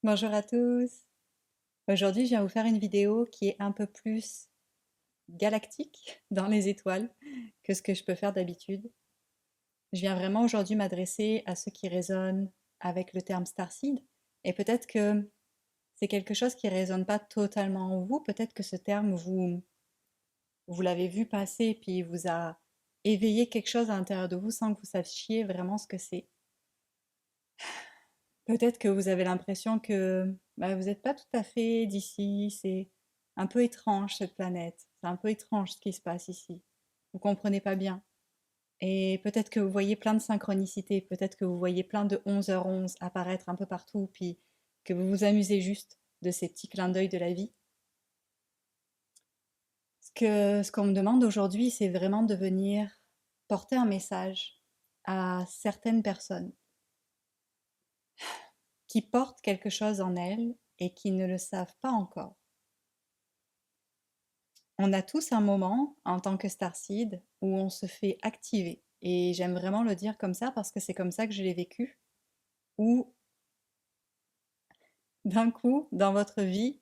Bonjour à tous. Aujourd'hui, je viens vous faire une vidéo qui est un peu plus galactique dans les étoiles que ce que je peux faire d'habitude. Je viens vraiment aujourd'hui m'adresser à ceux qui résonnent avec le terme Starseed. Et peut-être que c'est quelque chose qui ne résonne pas totalement en vous. Peut-être que ce terme, vous l'avez vu passer et puis il vous a éveillé quelque chose à l'intérieur de vous sans que vous sachiez vraiment ce que c'est. Peut-être que vous avez l'impression que bah, vous n'êtes pas tout à fait d'ici, c'est un peu étrange cette planète, c'est un peu étrange ce qui se passe ici. Vous comprenez pas bien. Et peut-être que vous voyez plein de synchronicités, peut-être que vous voyez plein de 11h11 apparaître un peu partout, puis que vous vous amusez juste de ces petits clins d'œil de la vie. Ce qu'on me demande aujourd'hui, c'est vraiment de venir porter un message à certaines personnes qui portent quelque chose en elles et qui ne le savent pas encore. On a tous un moment en tant que Starseed où on se fait activer. Et j'aime vraiment le dire comme ça parce que c'est comme ça que je l'ai vécu. Où d'un coup, dans votre vie,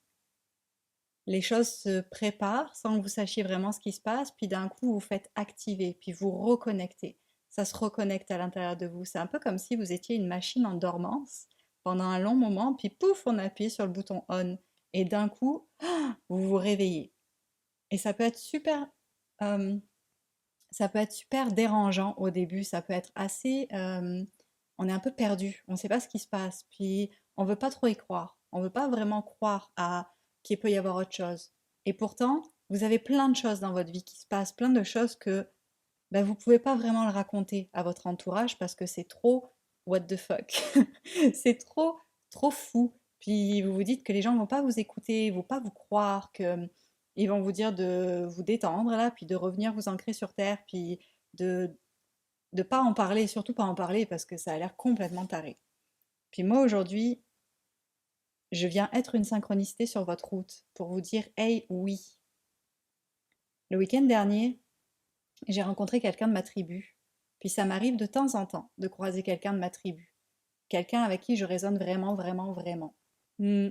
les choses se préparent sans que vous sachiez vraiment ce qui se passe. Puis d'un coup, vous faites activer, puis vous reconnectez. Ça se reconnecte à l'intérieur de vous. C'est un peu comme si vous étiez une machine en dormance pendant un long moment. Puis pouf, on appuie sur le bouton on. Et d'un coup, vous vous réveillez. Et euh, ça peut être super dérangeant au début, ça peut être assez, on est un peu perdu, on ne sait pas ce qui se passe, puis on veut pas trop y croire. On veut pas vraiment croire à qu'il peut y avoir autre chose. Et pourtant, vous avez plein de choses dans votre vie qui se passent, plein de choses que ben, vous pouvez pas vraiment le raconter à votre entourage parce que c'est trop what the fuck. C'est trop fou. Puis vous vous dites que les gens vont pas vous écouter, vont pas vous croire, que ils vont vous dire de vous détendre là, puis de revenir vous ancrer sur terre, puis de pas en parler, surtout pas en parler parce que ça a l'air complètement taré. Puis moi aujourd'hui, je viens être une synchronicité sur votre route pour vous dire hey oui. Le week-end dernier, j'ai rencontré quelqu'un de ma tribu. Puis ça m'arrive de temps en temps de croiser quelqu'un de ma tribu. Quelqu'un avec qui je résonne vraiment, vraiment, vraiment. Hmm,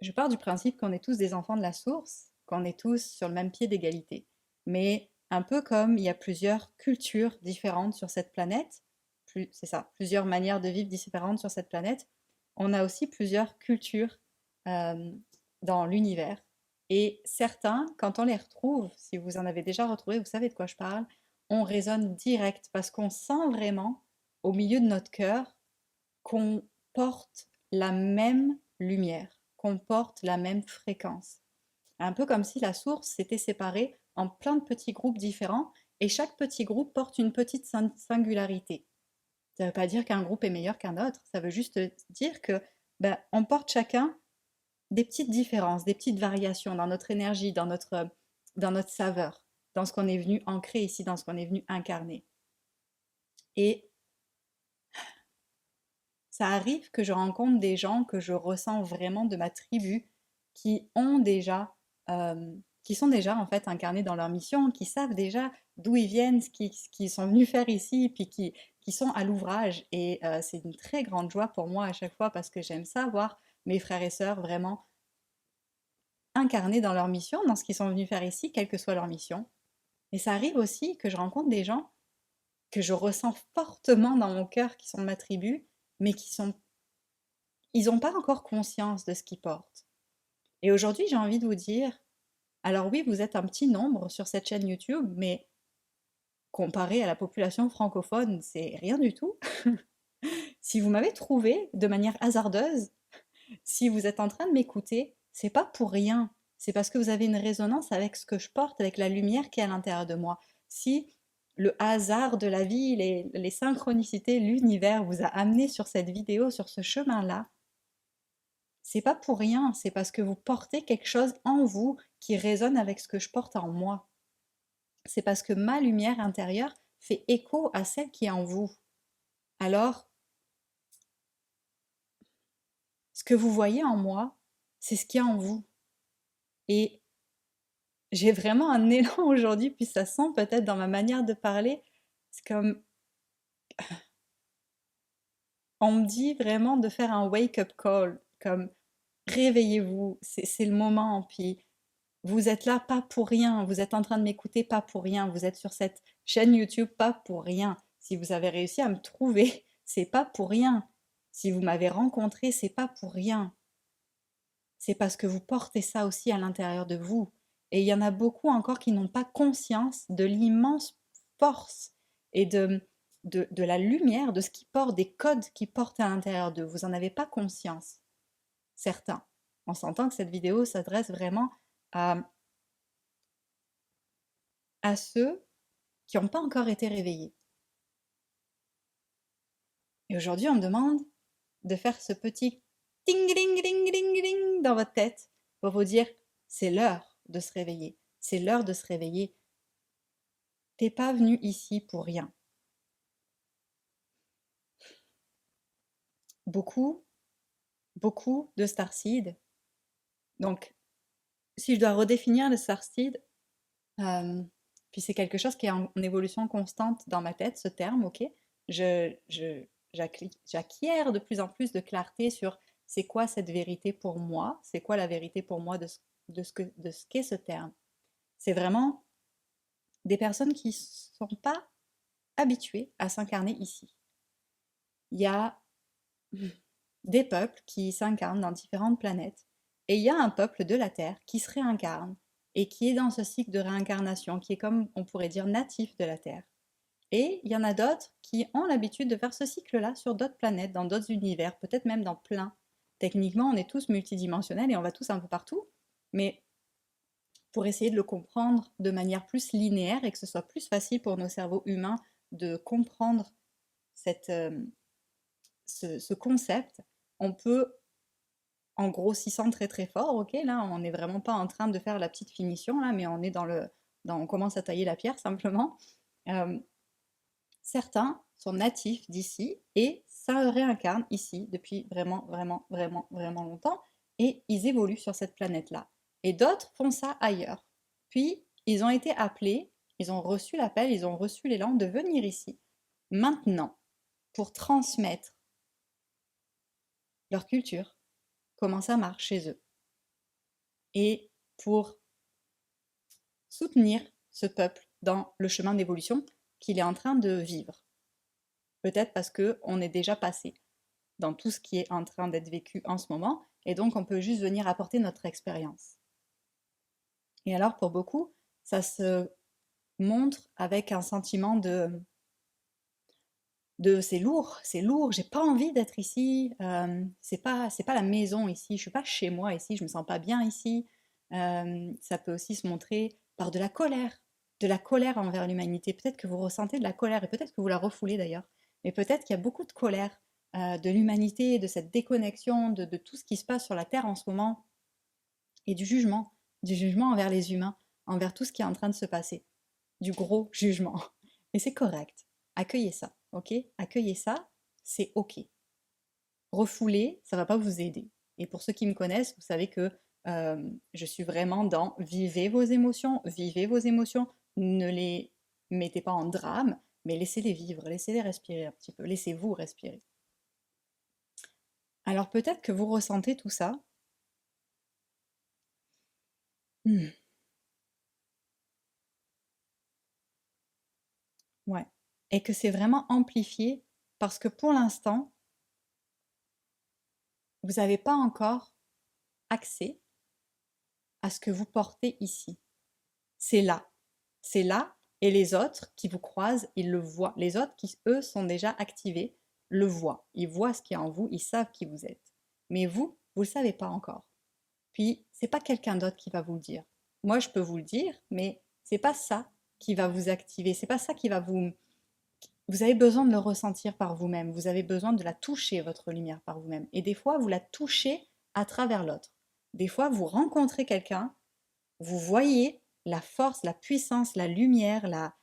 je pars du principe qu'on est tous des enfants de la source, qu'on est tous sur le même pied d'égalité. Mais un peu comme il y a plusieurs cultures différentes sur cette planète, c'est ça, plusieurs manières de vivre différentes sur cette planète, on a aussi plusieurs cultures euh, dans l'univers. Et certains, quand on les retrouve, si vous en avez déjà retrouvé, vous savez de quoi je parle, on résonne direct parce qu'on sent vraiment au milieu de notre cœur qu'on porte la même lumière, qu'on porte la même fréquence. Un peu comme si la source s'était séparée en plein de petits groupes différents et chaque petit groupe porte une petite singularité. Ça ne veut pas dire qu'un groupe est meilleur qu'un autre, ça veut juste dire que ben, on porte chacun des petites différences, des petites variations dans notre énergie, dans notre saveur, dans ce qu'on est venu ancrer ici, dans ce qu'on est venu incarner. Et ça arrive que je rencontre des gens que je ressens vraiment de ma tribu qui ont déjà, qui sont déjà en fait incarnés dans leur mission, qui savent déjà d'où ils viennent, ce qu'ils sont venus faire ici, puis qui sont à l'ouvrage. Et c'est une très grande joie pour moi à chaque fois parce que j'aime ça voir mes frères et sœurs vraiment incarnés dans leur mission, dans ce qu'ils sont venus faire ici, quelle que soit leur mission. Et ça arrive aussi que je rencontre des gens que je ressens fortement dans mon cœur, qui sont de ma tribu, mais ils n'ont pas encore conscience de ce qu'ils portent. Et aujourd'hui, j'ai envie de vous dire, alors oui, vous êtes un petit nombre sur cette chaîne YouTube, mais comparé à la population francophone, c'est rien du tout. Si vous m'avez trouvé de manière hasardeuse, si vous êtes en train de m'écouter, c'est pas pour rien. C'est parce que vous avez une résonance avec ce que je porte, avec la lumière qui est à l'intérieur de moi. Si le hasard de la vie, les synchronicités, l'univers vous a amené sur cette vidéo, sur ce chemin-là, c'est pas pour rien, c'est parce que vous portez quelque chose en vous qui résonne avec ce que je porte en moi. C'est parce que ma lumière intérieure fait écho à celle qui est en vous. Alors, ce que vous voyez en moi, c'est ce qui est en vous. Et j'ai vraiment un élan aujourd'hui, puis ça sent peut-être dans ma manière de parler. C'est comme on me dit vraiment de faire un wake-up call, comme réveillez-vous, c'est le moment, puis vous êtes là pas pour rien, vous êtes en train de m'écouter pas pour rien, vous êtes sur cette chaîne YouTube pas pour rien. Si vous avez réussi à me trouver, c'est pas pour rien. Si vous m'avez rencontré, c'est pas pour rien. C'est parce que vous portez ça aussi à l'intérieur de vous. Et il y en a beaucoup encore qui n'ont pas conscience de l'immense force et de la lumière, de ce qui porte, des codes qui portent à l'intérieur d'eux. Vous n'en avez pas conscience, certains. On s'entend que cette vidéo s'adresse vraiment à, à ceux qui n'ont pas encore été réveillés. Et aujourd'hui, on me demande de faire ce petit ding ding ding ding ding dans votre tête pour vous dire c'est l'heure de se réveiller. C'est l'heure de se réveiller. T'es pas venu ici pour rien. Beaucoup, beaucoup de starseed. Donc, si je dois redéfinir le starseed, euh, puis c'est quelque chose qui est en évolution constante dans ma tête, ce terme, ok? J'acquiers de plus en plus de clarté sur c'est quoi cette vérité pour moi, c'est quoi la vérité pour moi de ce qu'est ce terme. C'est vraiment des personnes qui ne sont pas habituées à s'incarner ici. Il y a des peuples qui s'incarnent dans différentes planètes, et il y a un peuple de la Terre qui se réincarne et qui est dans ce cycle de réincarnation, qui est comme on pourrait dire natif de la Terre. Et il y en a d'autres qui ont l'habitude de faire ce cycle-là sur d'autres planètes, dans d'autres univers, peut-être même dans plein. Techniquement, on est tous multidimensionnels et on va tous un peu partout, mais pour essayer de le comprendre de manière plus linéaire et que ce soit plus facile pour nos cerveaux humains de comprendre ce concept, on peut, en grossissant très très fort, ok, là on n'est vraiment pas en train de faire la petite finition, là, mais on est on commence à tailler la pierre simplement. Euh, Certains sont natifs d'ici et ça réincarne ici depuis vraiment, vraiment, vraiment, vraiment longtemps et ils évoluent sur cette planète-là. Et d'autres font ça ailleurs. Puis, ils ont été appelés, ils ont reçu l'appel, ils ont reçu l'élan de venir ici, maintenant, pour transmettre leur culture, comment ça marche chez eux, et pour soutenir ce peuple dans le chemin d'évolution qu'il est en train de vivre. Peut-être parce qu'on est déjà passé dans tout ce qui est en train d'être vécu en ce moment, et donc on peut juste venir apporter notre expérience. Et alors pour beaucoup, ça se montre avec un sentiment de c'est lourd, j'ai pas envie d'être ici, c'est pas la maison ici, je suis pas chez moi ici, je me sens pas bien ici. Ça peut aussi se montrer par de la colère envers l'humanité. Peut-être que vous ressentez de la colère et peut-être que vous la refoulez d'ailleurs, mais peut-être qu'il y a beaucoup de colère de l'humanité, de cette déconnexion, de tout ce qui se passe sur la Terre en ce moment et du jugement envers les humains, envers tout ce qui est en train de se passer, du gros jugement. Et c'est correct. Accueillez ça, ok? Accueillez ça, c'est ok. Refouler, ça va pas vous aider. Et pour ceux qui me connaissent, vous savez que je suis vraiment dans vivez vos émotions, ne les mettez pas en drame, mais laissez-les vivre, laissez-les respirer un petit peu, laissez-vous respirer. Alors peut-être que vous ressentez tout ça. Hmm, ouais. Et que c'est vraiment amplifié parce que pour l'instant, vous n'avez pas encore accès à ce que vous portez ici. C'est là. C'est là, et les autres qui vous croisent, ils le voient. Les autres qui, eux, sont déjà activés, le voient. Ils voient ce qu'il y a en vous, ils savent qui vous êtes. Mais vous, vous ne le savez pas encore. Puis, c'est pas quelqu'un d'autre qui va vous le dire. Moi, je peux vous le dire, mais c'est pas ça qui va vous activer. C'est pas ça qui va vous. Vous avez besoin de le ressentir par vous-même. Vous avez besoin de la toucher, votre lumière, par vous-même. Et des fois, vous la touchez à travers l'autre. Des fois, vous rencontrez quelqu'un, vous voyez la force, la puissance, la lumière, la,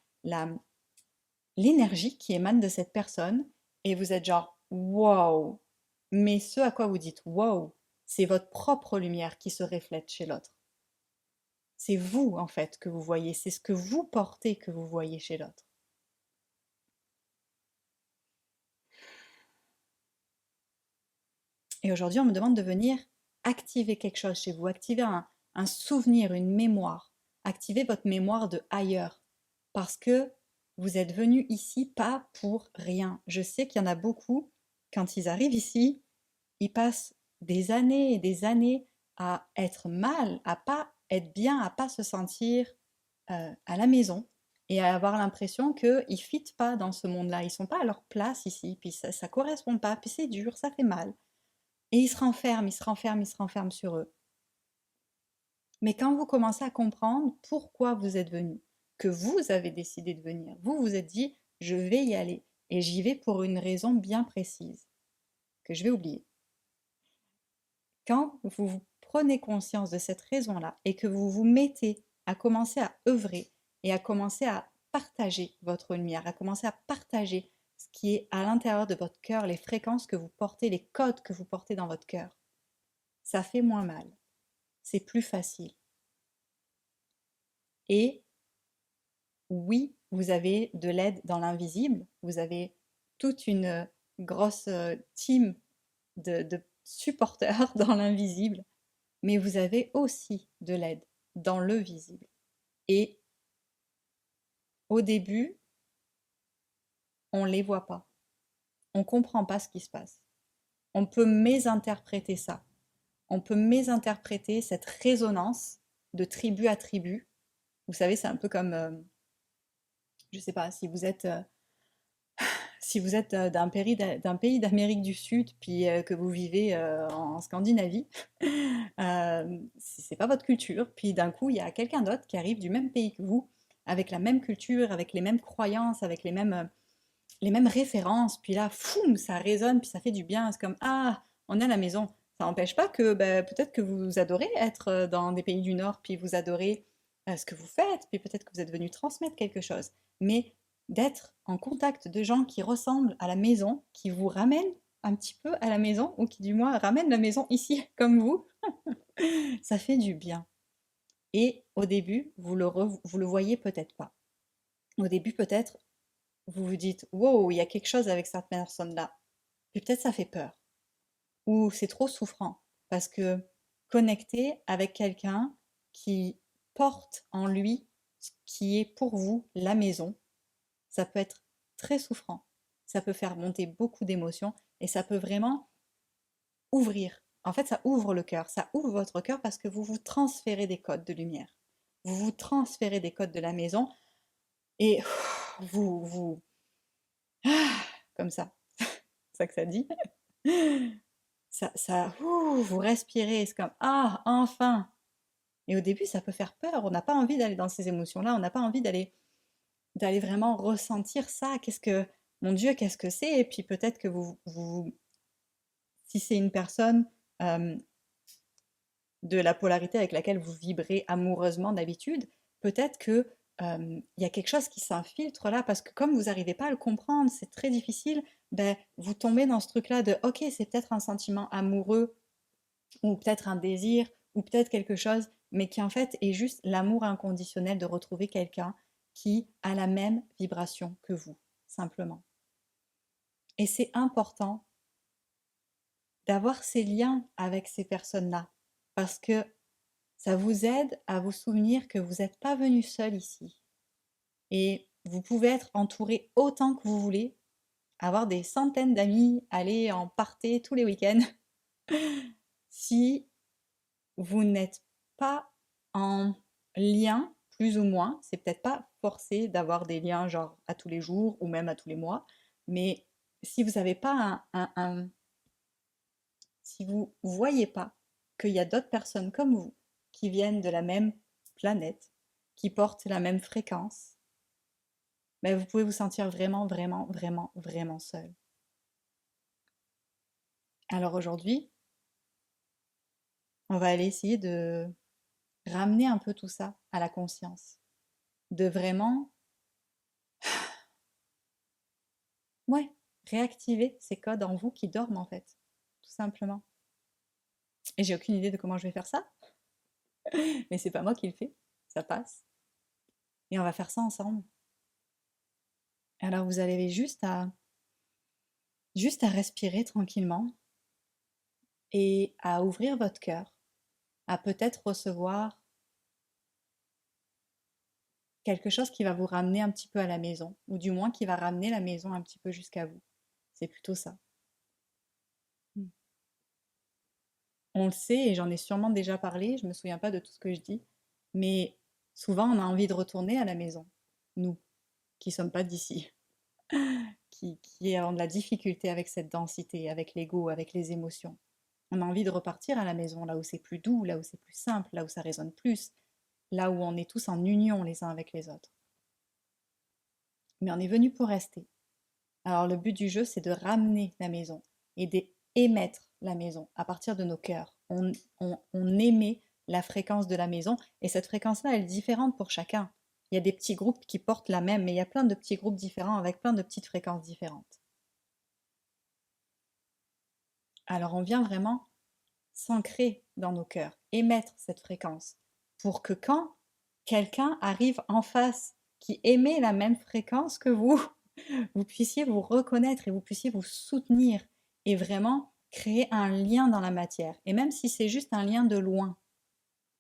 l'énergie qui émane de cette personne et vous êtes genre waouh. Mais ce à quoi vous dites waouh, c'est votre propre lumière qui se reflète chez l'autre. C'est vous en fait que vous voyez, c'est ce que vous portez que vous voyez chez l'autre. Et aujourd'hui, on me demande de venir activer quelque chose chez vous, activer un souvenir, une mémoire, activer votre mémoire de ailleurs. Parce que vous êtes venu ici pas pour rien. Je sais qu'il y en a beaucoup, quand ils arrivent ici, ils passent des années et des années à être mal, à pas être bien, à pas se sentir à la maison et à avoir l'impression qu'ils ne fitent pas dans ce monde-là. Ils ne sont pas à leur place ici, puis ça ne correspond pas, puis c'est dur, ça fait mal. Et ils se renferment, ils se renferment, ils se renferment sur eux. Mais quand vous commencez à comprendre pourquoi vous êtes venu, que vous avez décidé de venir, vous vous êtes dit, je vais y aller, et j'y vais pour une raison bien précise, que je vais oublier. Quand vous prenez conscience de cette raison-là et que vous vous mettez à commencer à œuvrer et à commencer à partager votre lumière, à commencer à partager ce qui est à l'intérieur de votre cœur, les fréquences que vous portez, les codes que vous portez dans votre cœur, ça fait moins mal, c'est plus facile. Et oui, vous avez de l'aide dans l'invisible, vous avez toute une grosse team de supporters dans l'invisible, mais vous avez aussi de l'aide dans le visible. Et au début, on ne les voit pas, on ne comprend pas ce qui se passe. On peut mésinterpréter ça, on peut mésinterpréter cette résonance de tribu à tribu. Vous savez, c'est un peu comme, je ne sais pas, si vous êtes d'un pays d'Amérique du Sud, puis que vous vivez en Scandinavie, c'est pas votre culture, puis d'un coup, il y a quelqu'un d'autre qui arrive du même pays que vous, avec la même culture, avec les mêmes croyances, avec les mêmes références, puis là, foum, ça résonne, puis ça fait du bien. C'est comme, ah, on est à la maison. Ça n'empêche pas que peut-être que vous adorez être dans des pays du Nord, puis vous adorez ce que vous faites, puis peut-être que vous êtes venu transmettre quelque chose. Mais d'être en contact de gens qui ressemblent à la maison, qui vous ramènent un petit peu à la maison, ou qui du moins ramènent la maison ici, comme vous, ça fait du bien. Et au début, vous le voyez peut-être pas. Au début, peut-être, vous vous dites, wow, il y a quelque chose avec cette personne-là. Puis peut-être ça fait peur. Ou c'est trop souffrant. Parce que connecter avec quelqu'un qui porte en lui ce qui est pour vous la maison, ça peut être très souffrant. Ça peut faire monter beaucoup d'émotions et ça peut vraiment ouvrir. En fait, ça ouvre le cœur, ça ouvre votre cœur parce que vous vous transférez des codes de lumière. Vous vous transférez des codes de la maison et vous comme ça, c'est ça que ça dit. Vous respirez, c'est comme ah, enfin. Et au début, ça peut faire peur. On n'a pas envie d'aller dans ces émotions-là. On n'a pas envie d'aller vraiment ressentir ça. Mon Dieu, qu'est-ce que c'est? Et puis peut-être que si c'est une personne de la polarité avec laquelle vous vibrez amoureusement d'habitude, peut-être que il y a quelque chose qui s'infiltre là parce que comme vous n'arrivez pas à le comprendre, c'est très difficile. Ben, vous tombez dans ce truc-là de ok, c'est peut-être un sentiment amoureux ou peut-être un désir ou peut-être quelque chose, mais qui en fait est juste l'amour inconditionnel de retrouver quelqu'un qui a la même vibration que vous, simplement. Et c'est important d'avoir ces liens avec ces personnes-là parce que ça vous aide à vous souvenir que vous n'êtes pas venu seul ici. Et vous pouvez être entouré autant que vous voulez, avoir des centaines d'amis, aller en party tous les week-ends. Si vous n'êtes pas en lien, plus ou moins, c'est peut-être pas forcé d'avoir des liens genre à tous les jours ou même à tous les mois, mais si vous n'avez pas si vous voyez pas qu'il y a d'autres personnes comme vous qui viennent de la même planète, qui portent la même fréquence, ben vous pouvez vous sentir vraiment, vraiment, vraiment, vraiment seul. Alors aujourd'hui, on va aller essayer de ramener un peu tout ça à la conscience, de vraiment, ouais, réactiver ces codes en vous qui dorment en fait, tout simplement. Et j'ai aucune idée de comment je vais faire ça, mais c'est pas moi qui le fais, ça passe. Et on va faire ça ensemble. Alors vous avez juste à respirer tranquillement et à ouvrir votre cœur, à peut-être recevoir quelque chose qui va vous ramener un petit peu à la maison, ou du moins qui va ramener la maison un petit peu jusqu'à vous. C'est plutôt ça. On le sait, et j'en ai sûrement déjà parlé, je me souviens pas de tout ce que je dis, mais souvent on a envie de retourner à la maison, nous, qui sommes pas d'ici, qui avons de la difficulté avec cette densité, avec l'ego, avec les émotions. On a envie de repartir à la maison, là où c'est plus doux, là où c'est plus simple, là où ça résonne plus, là où on est tous en union les uns avec les autres. Mais on est venu pour rester. Alors le but du jeu, c'est de ramener la maison et d'émettre la maison à partir de nos cœurs. On émet la fréquence de la maison et cette fréquence-là, elle est différente pour chacun. Il y a des petits groupes qui portent la même, mais il y a plein de petits groupes différents avec plein de petites fréquences différentes. Alors on vient vraiment s'ancrer dans nos cœurs, émettre cette fréquence pour que quand quelqu'un arrive en face qui émet la même fréquence que vous, vous puissiez vous reconnaître et vous puissiez vous soutenir et vraiment créer un lien dans la matière. Et même si c'est juste un lien de loin,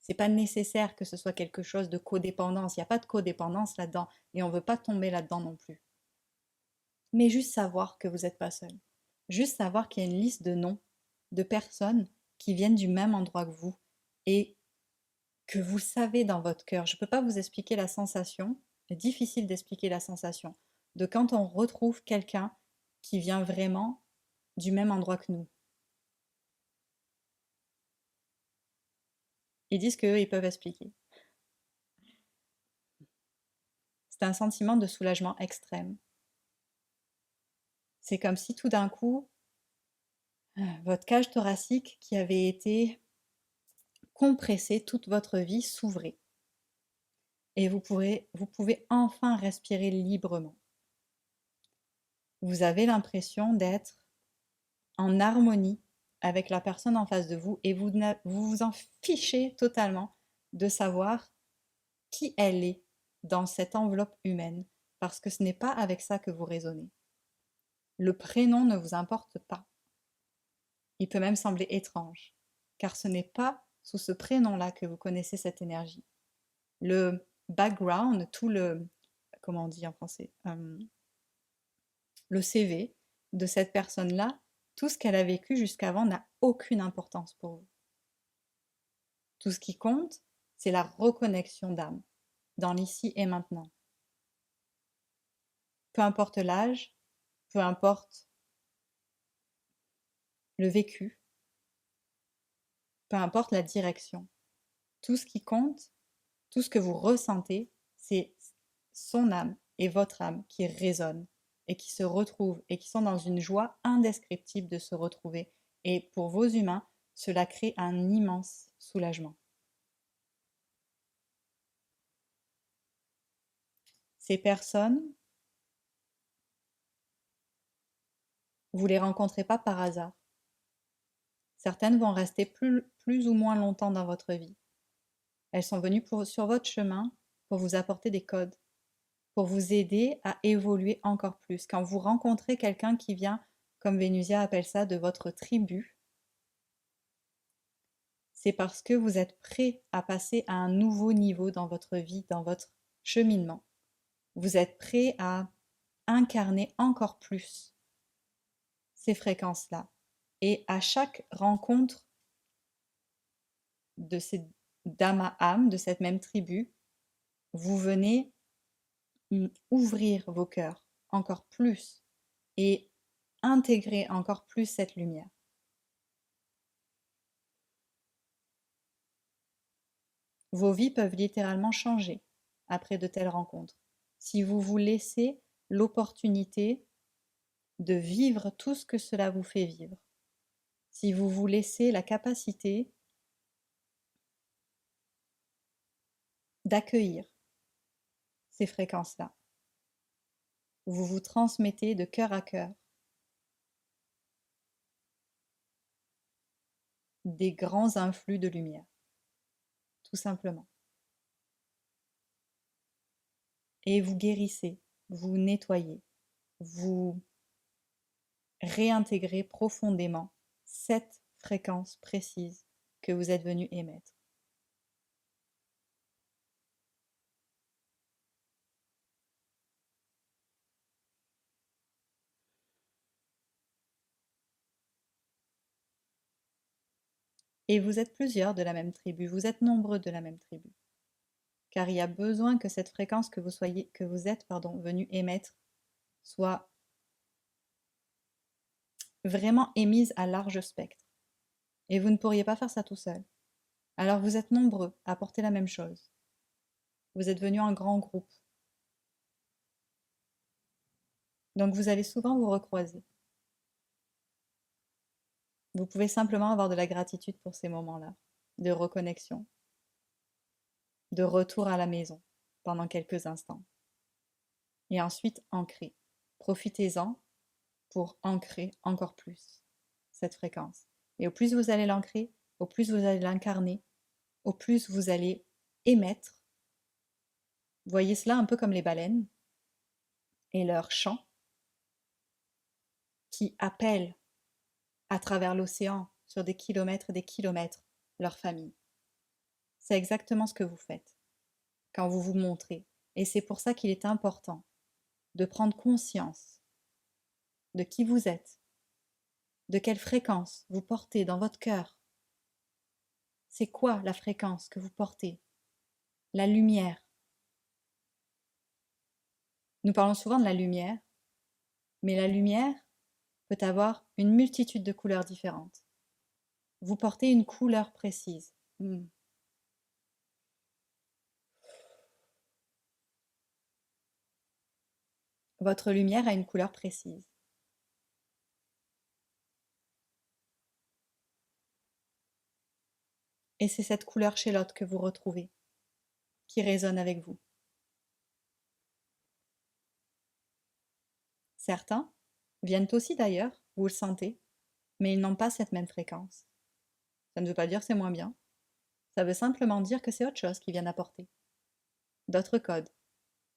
c'est pas nécessaire que ce soit quelque chose de codépendance. Il n'y a pas de codépendance là-dedans et on ne veut pas tomber là-dedans non plus. Mais juste savoir que vous n'êtes pas seul. Juste savoir qu'il y a une liste de noms de personnes qui viennent du même endroit que vous et que vous savez dans votre cœur. Je ne peux pas vous expliquer la sensation, c'est difficile d'expliquer la sensation de quand on retrouve quelqu'un qui vient vraiment du même endroit que nous. Ils disent qu'eux, ils peuvent expliquer. C'est un sentiment de soulagement extrême. C'est comme si tout d'un coup, votre cage thoracique qui avait été compressée toute votre vie s'ouvrait. Et vous pouvez enfin respirer librement. Vous avez l'impression d'être en harmonie avec la personne en face de vous et vous vous en fichez totalement de savoir qui elle est dans cette enveloppe humaine, parce que ce n'est pas avec ça que vous raisonnez. Le prénom ne vous importe pas. Il peut même sembler étrange, car ce n'est pas sous ce prénom-là que vous connaissez cette énergie. Le background, tout le, comment on dit en français, le CV de cette personne-là, tout ce qu'elle a vécu jusqu'avant n'a aucune importance pour vous. Tout ce qui compte, c'est la reconnexion d'âme, dans l'ici et maintenant. Peu importe l'âge, peu importe le vécu, peu importe la direction. Tout ce qui compte, tout ce que vous ressentez, c'est son âme et votre âme qui résonnent et qui se retrouvent et qui sont dans une joie indescriptible de se retrouver. Et pour vos humains, cela crée un immense soulagement. Ces personnes, vous ne les rencontrez pas par hasard. Certaines vont rester plus ou moins longtemps dans votre vie. Elles sont venues sur votre chemin pour vous apporter des codes, pour vous aider à évoluer encore plus. Quand vous rencontrez quelqu'un qui vient, comme Vénusia appelle ça, de votre tribu, c'est parce que vous êtes prêt à passer à un nouveau niveau dans votre vie, dans votre cheminement. Vous êtes prêt à incarner encore plus ces fréquences-là. Et à chaque rencontre de ces d'âme à âme, de cette même tribu, vous venez ouvrir vos cœurs encore plus et intégrer encore plus cette lumière. Vos vies peuvent littéralement changer après de telles rencontres. Si vous vous laissez l'opportunité de vivre tout ce que cela vous fait vivre, si vous vous laissez la capacité d'accueillir ces fréquences-là, vous vous transmettez de cœur à cœur des grands influx de lumière, tout simplement. Et vous guérissez, vous nettoyez, vous réintégrez profondément cette fréquence précise que vous êtes venu émettre. Et vous êtes plusieurs de la même tribu, vous êtes nombreux de la même tribu. Car il y a besoin que cette fréquence que vous êtes venu émettre soit vraiment émise à large spectre. Et vous ne pourriez pas faire ça tout seul. Alors vous êtes nombreux à porter la même chose. Vous êtes venus en grand groupe. Donc vous allez souvent vous recroiser. Vous pouvez simplement avoir de la gratitude pour ces moments-là, de reconnexion, de retour à la maison pendant quelques instants. Et ensuite ancrer. Profitez-en pour ancrer encore plus cette fréquence. Et au plus vous allez l'ancrer, au plus vous allez l'incarner, au plus vous allez émettre. Voyez cela un peu comme les baleines et leur chant qui appellent à travers l'océan, sur des kilomètres et des kilomètres, leur famille. C'est exactement ce que vous faites quand vous vous montrez. Et c'est pour ça qu'il est important de prendre conscience de qui vous êtes, de quelle fréquence vous portez dans votre cœur. C'est quoi la fréquence que vous portez? La lumière. Nous parlons souvent de la lumière, mais la lumière peut avoir une multitude de couleurs différentes. Vous portez une couleur précise. Votre lumière a une couleur précise. Et c'est cette couleur chez l'autre que vous retrouvez, qui résonne avec vous. Certains viennent aussi d'ailleurs, vous le sentez, mais ils n'ont pas cette même fréquence. Ça ne veut pas dire que c'est moins bien. Ça veut simplement dire que c'est autre chose qu'ils viennent apporter. D'autres codes,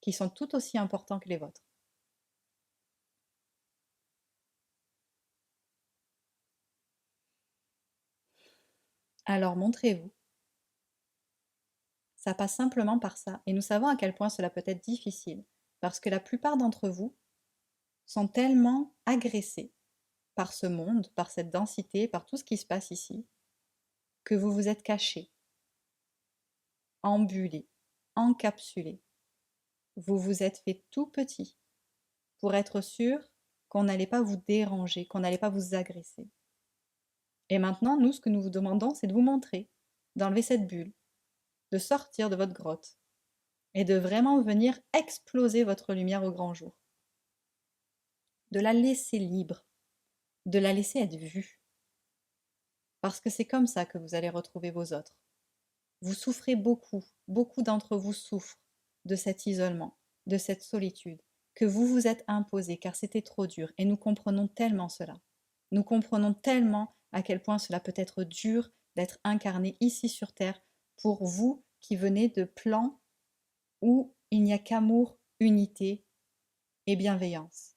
qui sont tout aussi importants que les vôtres. Alors montrez-vous. Ça passe simplement par ça, et nous savons à quel point cela peut être difficile, parce que la plupart d'entre vous sont tellement agressés par ce monde, par cette densité, par tout ce qui se passe ici, que vous vous êtes cachés, embulés, encapsulés. Vous vous êtes fait tout petit pour être sûr qu'on n'allait pas vous déranger, qu'on n'allait pas vous agresser. Et maintenant, nous, ce que nous vous demandons, c'est de vous montrer, d'enlever cette bulle, de sortir de votre grotte et de vraiment venir exploser votre lumière au grand jour. De la laisser libre, de la laisser être vue. Parce que c'est comme ça que vous allez retrouver vos autres. Vous souffrez beaucoup, beaucoup d'entre vous souffrent de cet isolement, de cette solitude, que vous vous êtes imposé car c'était trop dur. Et nous comprenons tellement cela. Nous comprenons tellement à quel point cela peut être dur d'être incarné ici sur Terre pour vous qui venez de plans où il n'y a qu'amour, unité et bienveillance.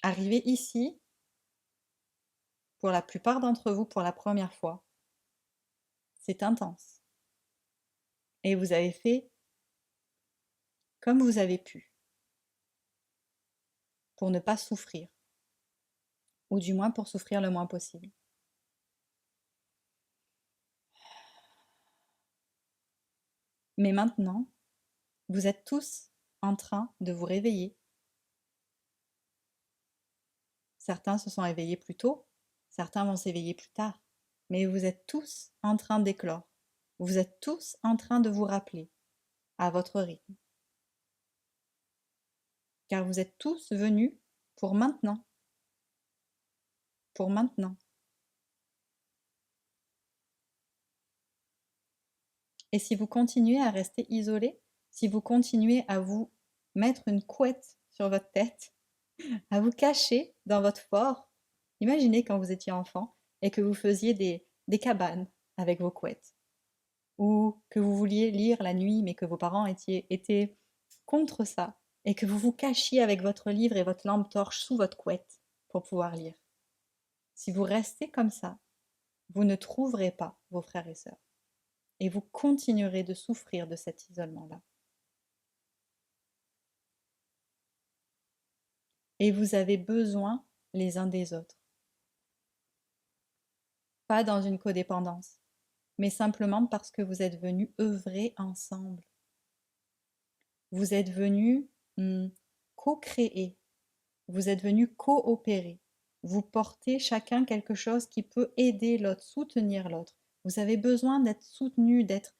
Arriver ici, pour la plupart d'entre vous, pour la première fois, c'est intense. Et vous avez fait comme vous avez pu, pour ne pas souffrir, ou du moins pour souffrir le moins possible. Mais maintenant, vous êtes tous en train de vous réveiller. Certains se sont éveillés plus tôt, certains vont s'éveiller plus tard, mais vous êtes tous en train d'éclore. Vous êtes tous en train de vous rappeler à votre rythme. Car vous êtes tous venus pour maintenant. Pour maintenant. Et si vous continuez à rester isolé, si vous continuez à vous mettre une couette sur votre tête, à vous cacher dans votre fort, imaginez quand vous étiez enfant et que vous faisiez des cabanes avec vos couettes, ou que vous vouliez lire la nuit mais que vos parents étaient contre ça, et que vous vous cachiez avec votre livre et votre lampe torche sous votre couette pour pouvoir lire. Si vous restez comme ça, vous ne trouverez pas vos frères et sœurs et vous continuerez de souffrir de cet isolement-là. Et vous avez besoin les uns des autres, pas dans une codépendance, mais simplement parce que vous êtes venus œuvrer ensemble. Vous êtes venus co-créer, vous êtes venus coopérer. Vous portez chacun quelque chose qui peut aider l'autre, soutenir l'autre. Vous avez besoin d'être soutenu, d'être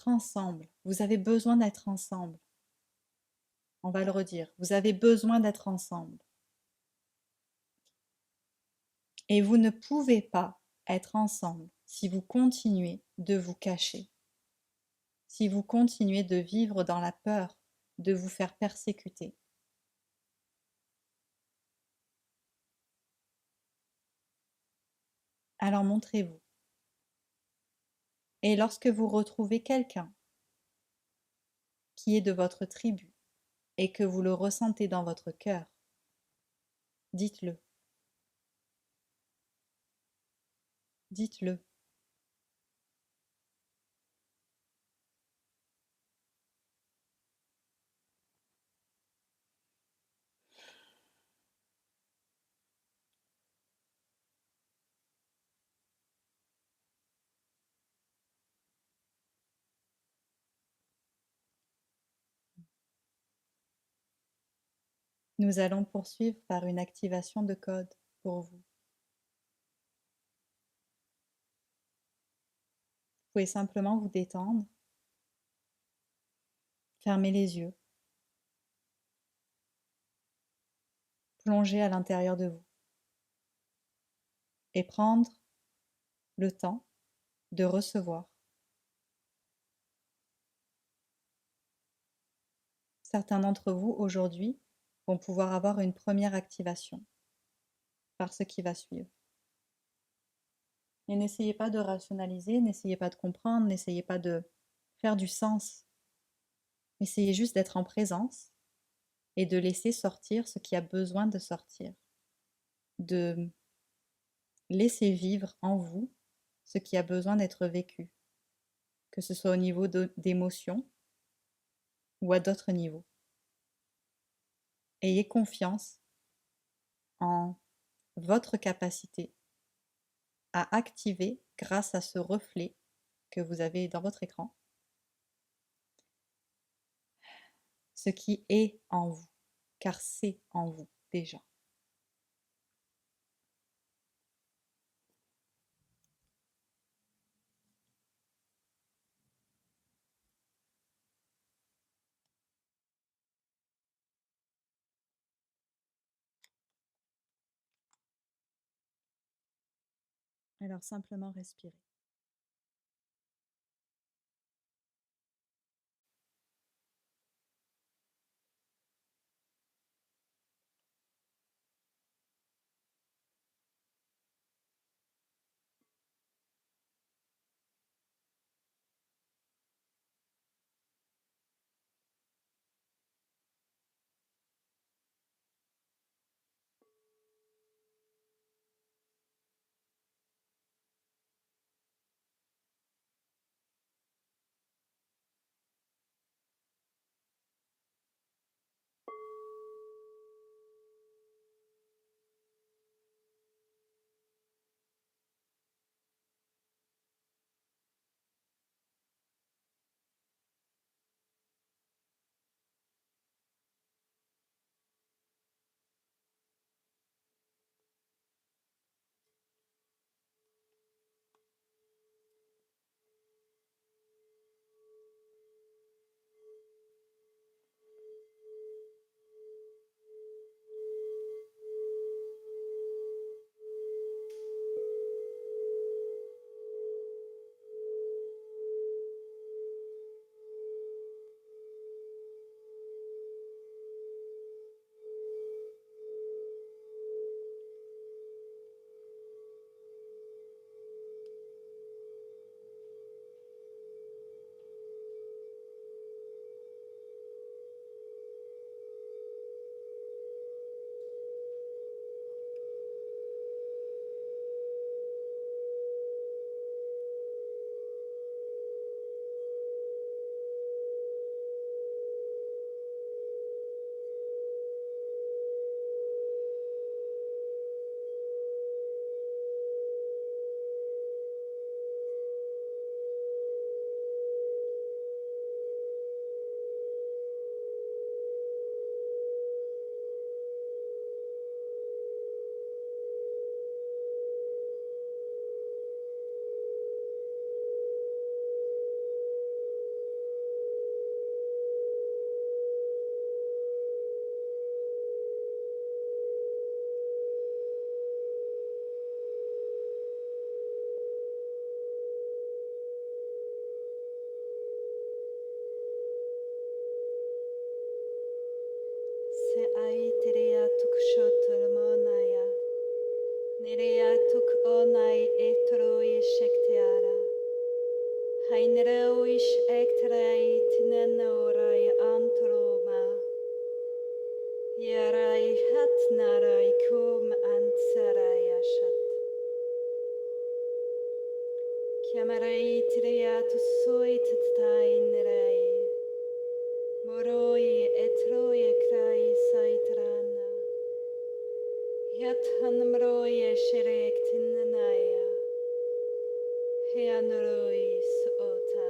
ensemble. Vous avez besoin d'être ensemble. On va le redire. Vous avez besoin d'être ensemble. Et vous ne pouvez pas être ensemble si vous continuez de vous cacher, si vous continuez de vivre dans la peur de vous faire persécuter. Alors montrez-vous. Et lorsque vous retrouvez quelqu'un qui est de votre tribu et que vous le ressentez dans votre cœur, dites-le. Dites-le. Nous allons poursuivre par une activation de code pour vous. Vous pouvez simplement vous détendre, fermer les yeux, plonger à l'intérieur de vous et prendre le temps de recevoir. Certains d'entre vous aujourd'hui vont pouvoir avoir une première activation par ce qui va suivre. Et n'essayez pas de rationaliser, n'essayez pas de comprendre, n'essayez pas de faire du sens. Essayez juste d'être en présence et de laisser sortir ce qui a besoin de sortir. De laisser vivre en vous ce qui a besoin d'être vécu, que ce soit au niveau d'émotions ou à d'autres niveaux. Ayez confiance en votre capacité à activer, grâce à ce reflet que vous avez dans votre écran, ce qui est en vous, car c'est en vous déjà. Alors simplement respirez. Nereatuk onai etroi shektiara. Haineroish ektrai tinanorai antroma. Yarai hatnarai kum antsarayashat. Chiamarei triatus soit tainrei. Moroi etroi krai saitrana. Yathan mroye sherek tinanaya. Heanroi sota.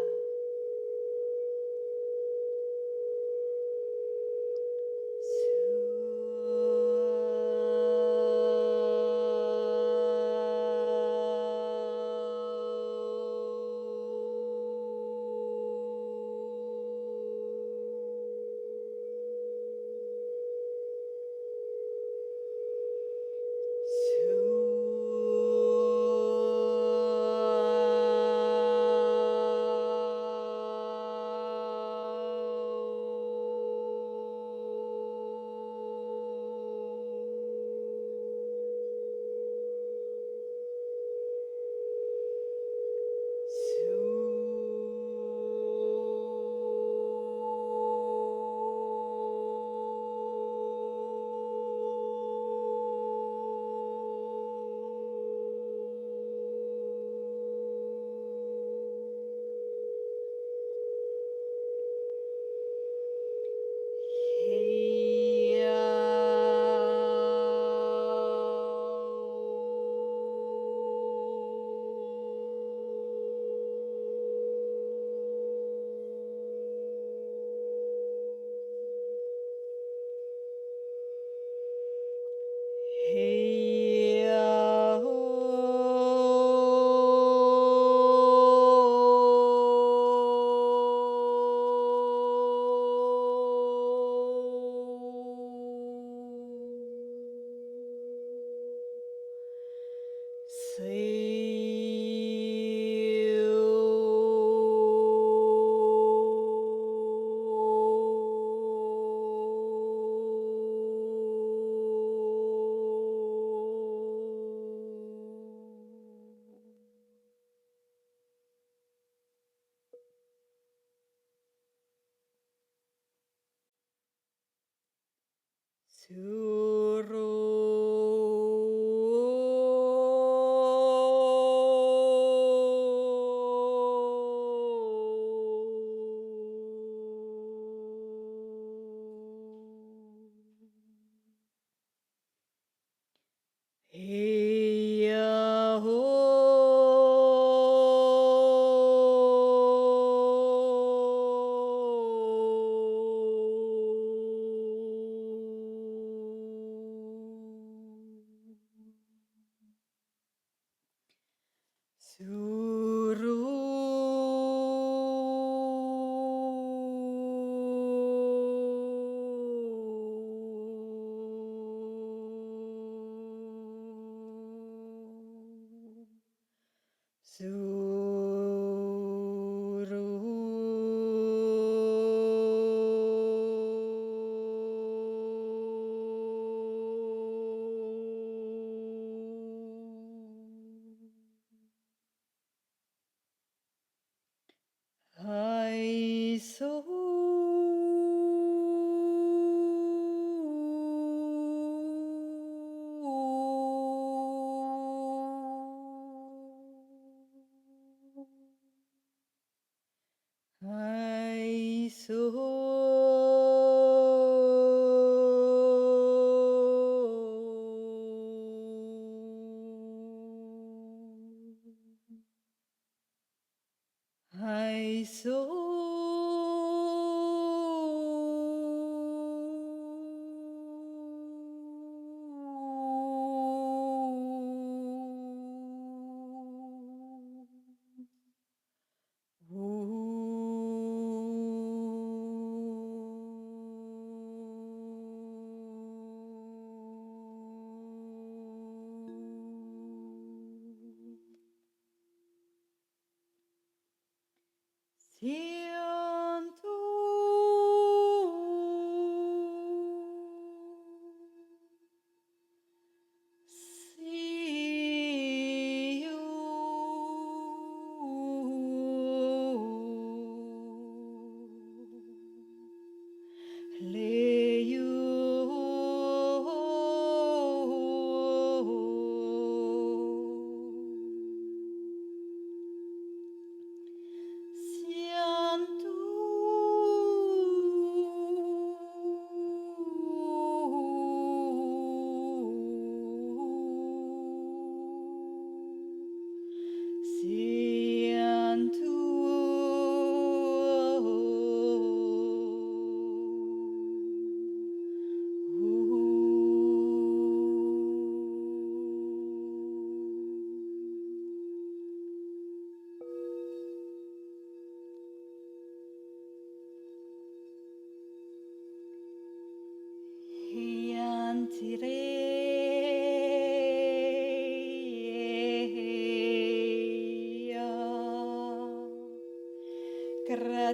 Entranti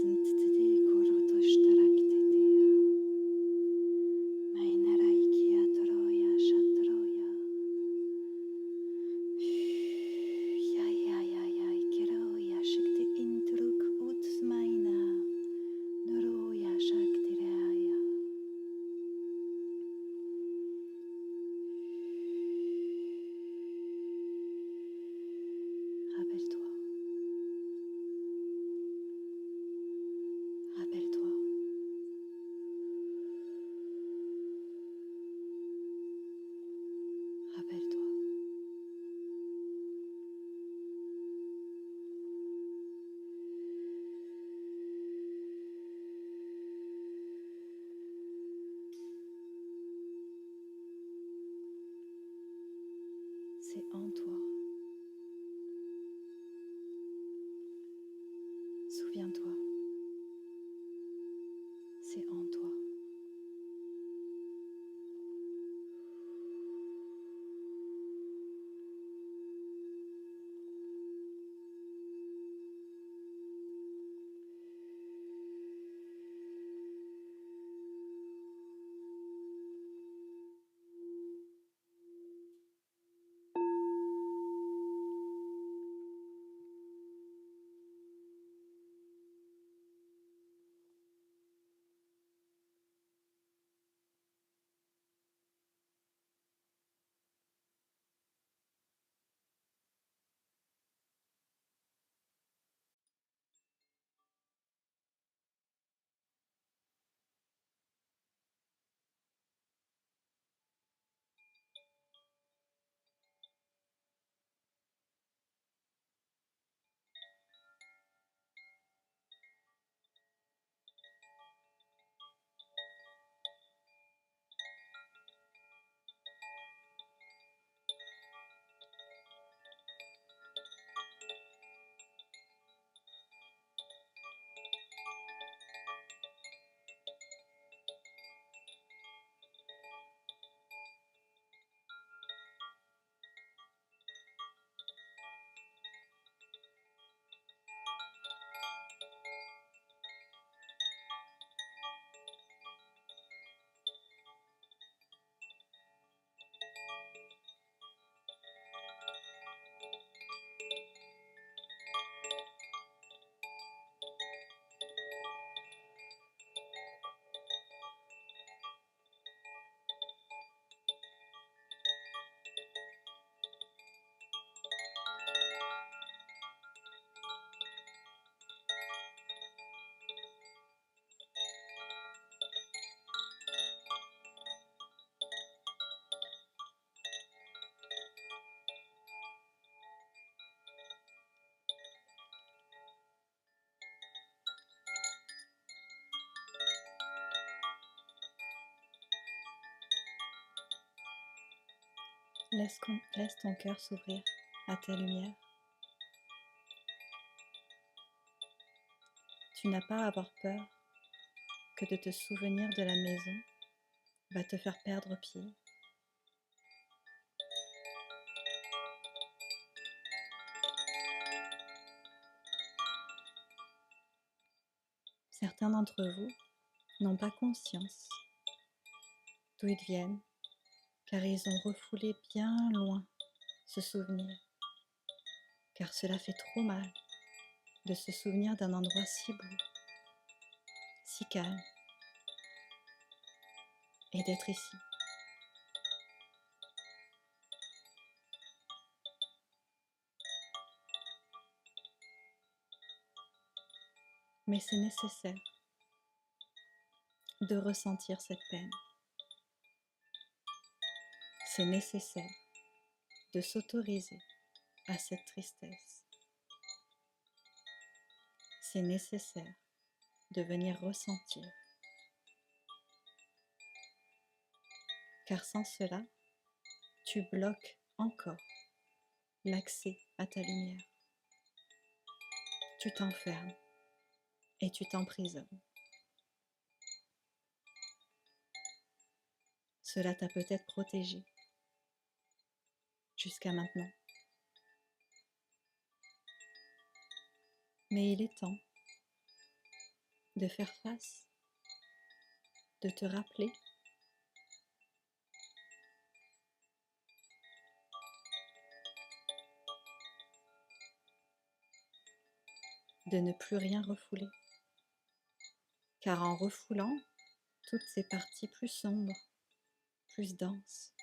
siente Rappelle-toi, rappelle-toi. C'est en toi. Souviens-toi, c'est en toi. Laisse ton cœur s'ouvrir à ta lumière. Tu n'as pas à avoir peur que de te souvenir de la maison va te faire perdre pied. Certains d'entre vous n'ont pas conscience d'où ils viennent, car ils ont refoulé bien loin ce souvenir, car cela fait trop mal de se souvenir d'un endroit si beau, si calme, et d'être ici. Mais c'est nécessaire de ressentir cette peine. C'est nécessaire de s'autoriser à cette tristesse. C'est nécessaire de venir ressentir. Car sans cela, tu bloques encore l'accès à ta lumière. Tu t'enfermes et tu t'emprisonnes. Cela t'a peut-être protégé jusqu'à maintenant. Mais il est temps de faire face, de te rappeler de ne plus rien refouler. Car en refoulant toutes ces parties plus sombres, plus denses,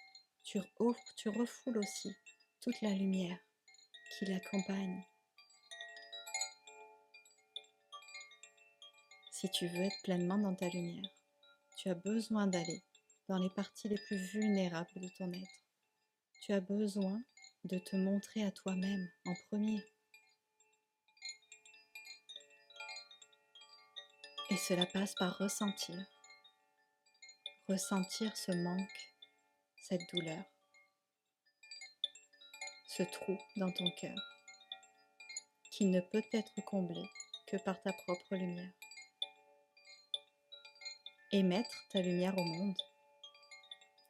tu refoules aussi toute la lumière qui l'accompagne. Si tu veux être pleinement dans ta lumière, tu as besoin d'aller dans les parties les plus vulnérables de ton être. Tu as besoin de te montrer à toi-même en premier. Et cela passe par ressentir ce manque, cette douleur, ce trou dans ton cœur qui ne peut être comblé que par ta propre lumière. Émettre ta lumière au monde,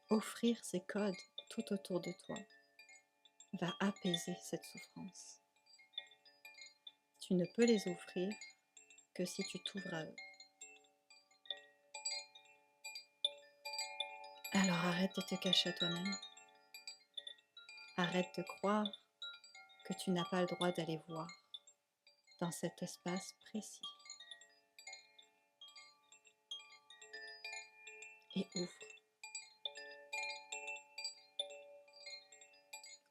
offrir ces codes tout autour de toi, va apaiser cette souffrance. Tu ne peux les offrir que si tu t'ouvres à eux. Alors arrête de te cacher à toi-même. Arrête de croire que tu n'as pas le droit d'aller voir dans cet espace précis. Et ouvre.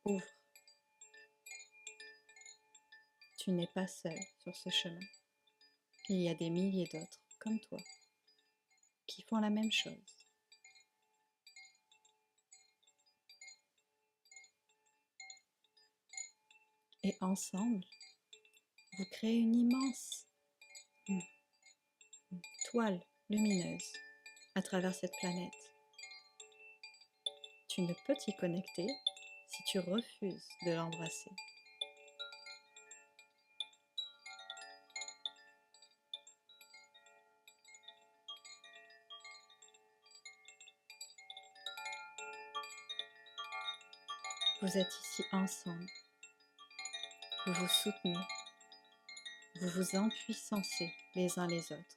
Ouvre. Tu n'es pas seul sur ce chemin. Il y a des milliers d'autres comme toi qui font la même chose. Et ensemble, vous créez une immense toile lumineuse à travers cette planète. Tu ne peux t'y connecter si tu refuses de l'embrasser. Vous êtes ici ensemble. Vous vous soutenez. Vous vous empuissancez les uns les autres,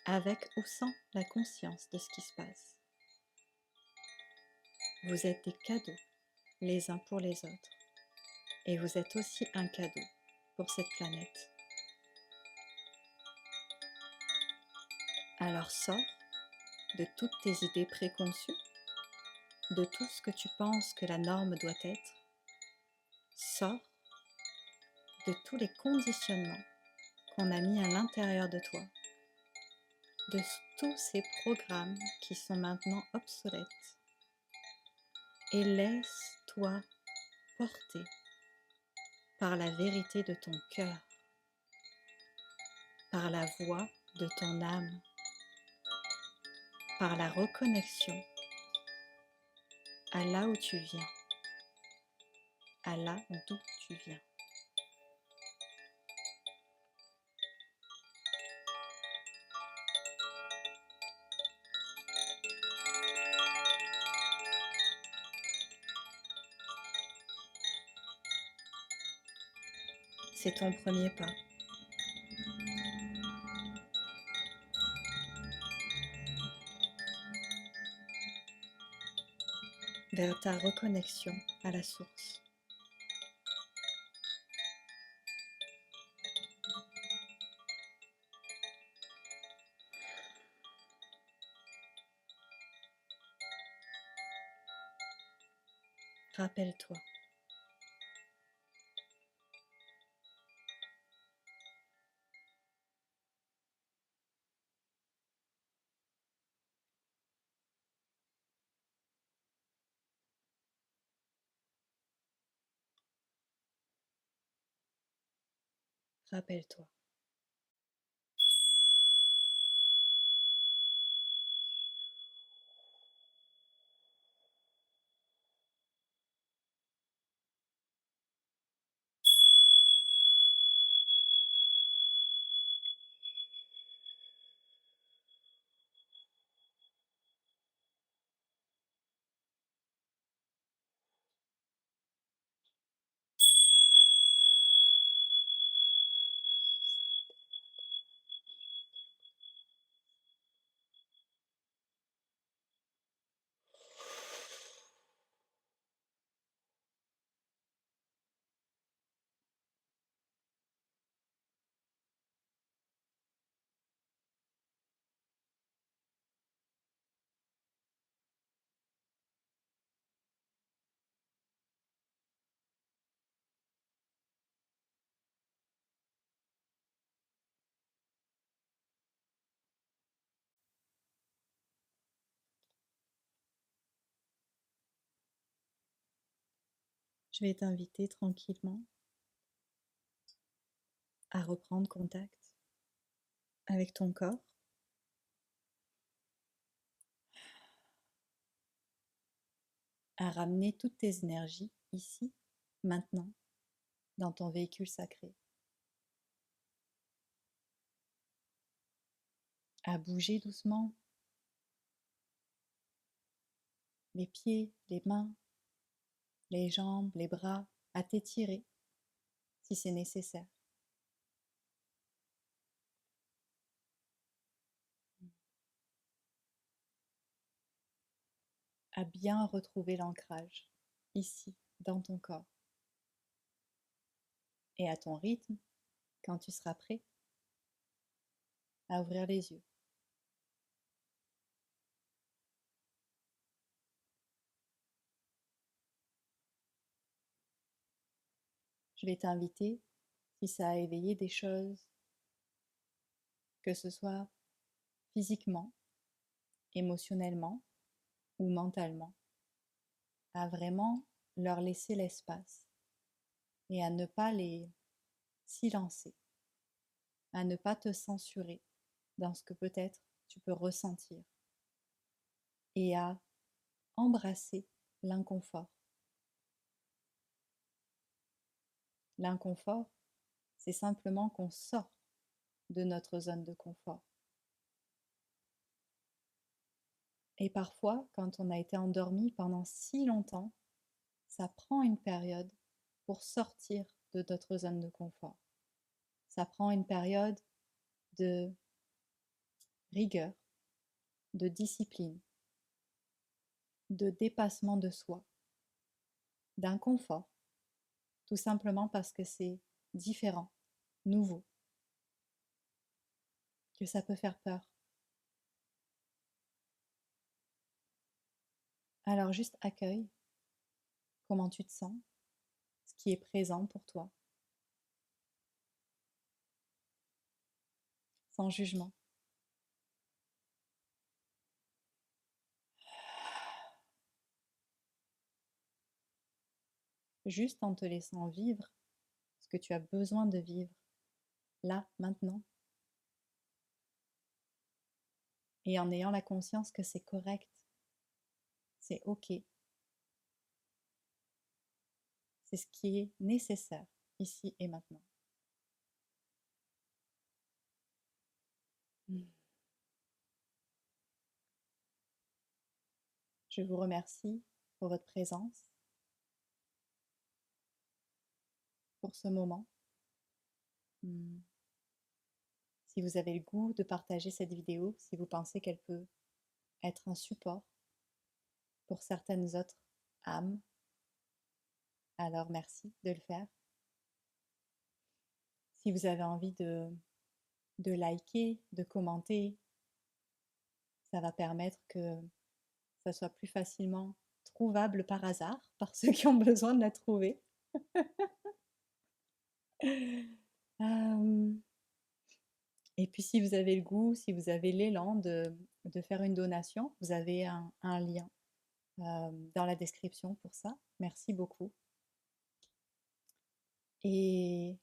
avec ou sans la conscience de ce qui se passe. Vous êtes des cadeaux les uns pour les autres, et vous êtes aussi un cadeau pour cette planète. Alors sors de toutes tes idées préconçues, de tout ce que tu penses que la norme doit être. Sors de tous les conditionnements qu'on a mis à l'intérieur de toi, de tous ces programmes qui sont maintenant obsolètes, et laisse-toi porter par la vérité de ton cœur, par la voix de ton âme, par la reconnexion à là où tu viens, à là d'où tu viens. C'est ton premier pas. Vers ta reconnexion à la source. Rappelle-toi. Rappelle-toi. Je vais t'inviter tranquillement à reprendre contact avec ton corps, à ramener toutes tes énergies ici, maintenant, dans ton véhicule sacré, à bouger doucement les pieds, les mains, les jambes, les bras, à t'étirer si c'est nécessaire. À bien retrouver l'ancrage ici, dans ton corps. Et à ton rythme, quand tu seras prêt, à ouvrir les yeux. Je vais t'inviter, si ça a éveillé des choses, que ce soit physiquement, émotionnellement ou mentalement, à vraiment leur laisser l'espace et à ne pas les silencer, à ne pas te censurer dans ce que peut-être tu peux ressentir et à embrasser l'inconfort. L'inconfort, c'est simplement qu'on sort de notre zone de confort. Et parfois, quand on a été endormi pendant si longtemps, ça prend une période pour sortir de notre zone de confort. Ça prend une période de rigueur, de discipline, de dépassement de soi, d'inconfort, tout simplement parce que c'est différent, nouveau, que ça peut faire peur. Alors juste accueille comment tu te sens, ce qui est présent pour toi, sans jugement. Juste en te laissant vivre ce que tu as besoin de vivre, là, maintenant, et en ayant la conscience que c'est correct, c'est OK, C'est ce qui est nécessaire ici et maintenant. Je vous remercie pour votre présence, pour ce moment. Si vous avez le goût de partager cette vidéo, si vous pensez qu'elle peut être un support pour certaines autres âmes, alors merci de le faire. Si vous avez envie de liker, de commenter, ça va permettre que ça soit plus facilement trouvable par hasard par ceux qui ont besoin de la trouver. Et puis si vous avez le goût, si vous avez l'élan de faire une donation, vous avez un lien dans la description pour ça. Merci beaucoup. Et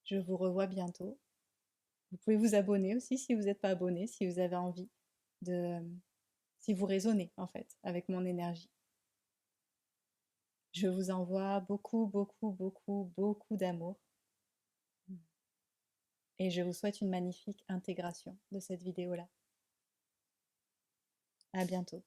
je vous revois bientôt. Vous pouvez vous abonner aussi si vous n'êtes pas abonné, si vous avez envie de... si vous résonnez en fait avec mon énergie. Je vous envoie beaucoup, beaucoup, beaucoup, beaucoup d'amour. Et je vous souhaite une magnifique intégration de cette vidéo-là. À bientôt.